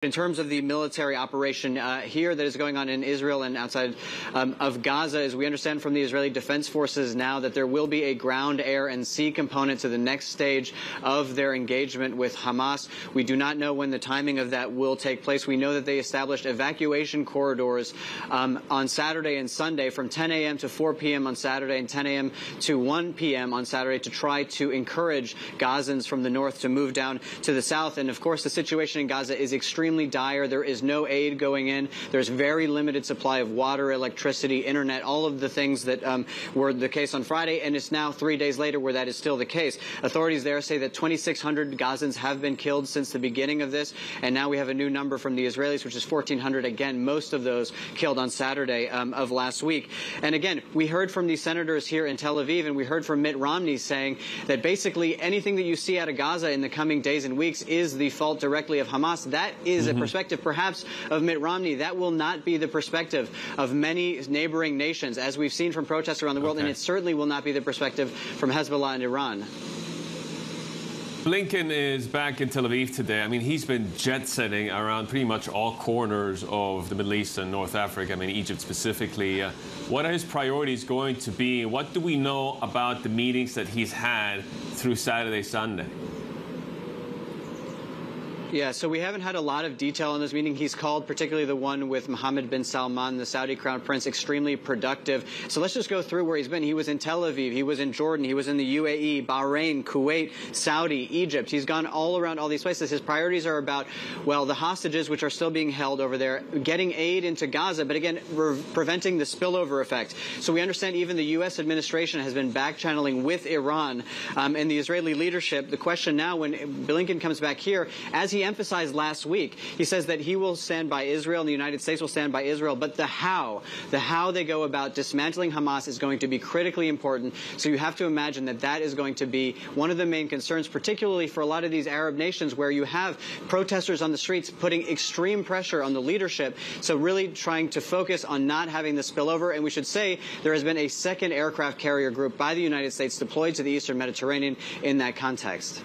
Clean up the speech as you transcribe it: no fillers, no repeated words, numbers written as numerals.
In terms of the military operation here that is going on in Israel and outside of Gaza, as we understand from the Israeli Defense Forces now, that there will be a ground, air, and sea component to the next stage of their engagement with Hamas. We do not know when the timing of that will take place. We know that they established evacuation corridors on Saturday and Sunday from 10 a.m. to 4 p.m. on Saturday and 10 a.m. to 1 p.m. on Saturday to try to encourage Gazans from the north to move down to the south. And, of course, the situation in Gaza is extremely dire. There is no aid going in. There's very limited supply of water, electricity, internet, all of the things that were the case on Friday, and it's now 3 days later where that is still the case. Authorities there say that 2,600 Gazans have been killed since the beginning of this, and now we have a new number from the Israelis, which is 1,400. Again, most of those killed on Saturday of last week. And again, we heard from these senators here in Tel Aviv, and we heard from Mitt Romney saying that basically anything that you see out of Gaza in the coming days and weeks is the fault directly of Hamas. That is a perspective perhaps of Mitt Romney. That will not be the perspective of many neighboring nations, as we've seen from protests around the world, and it certainly will not be the perspective from Hezbollah and Iran. Blinken is back in Tel Aviv today. I mean, he's been jet-setting around pretty much all corners of the Middle East and North Africa, I mean, Egypt specifically. What are his priorities going to be? What do we know about the meetings that he's had through Saturday, Sunday? Yeah, so we haven't had a lot of detail on this meeting. He's called, particularly the one with Mohammed bin Salman, the Saudi Crown Prince, extremely productive. So let's just go through where he's been. He was in Tel Aviv, he was in Jordan, he was in the UAE, Bahrain, Kuwait, Saudi, Egypt. He's gone all around all these places. His priorities are about, well, the hostages which are still being held over there, getting aid into Gaza, but again, preventing the spillover effect. So we understand even the U.S. administration has been back-channeling with Iran and the Israeli leadership. The question now, when Blinken comes back here, as he emphasized last week, he says that he will stand by Israel and the United States will stand by Israel, but the how they go about dismantling Hamas is going to be critically important. So you have to imagine that that is going to be one of the main concerns, particularly for a lot of these Arab nations where you have protesters on the streets putting extreme pressure on the leadership. So really trying to focus on not having the spillover. And we should say there has been a second aircraft carrier group by the United States deployed to the Eastern Mediterranean in that context.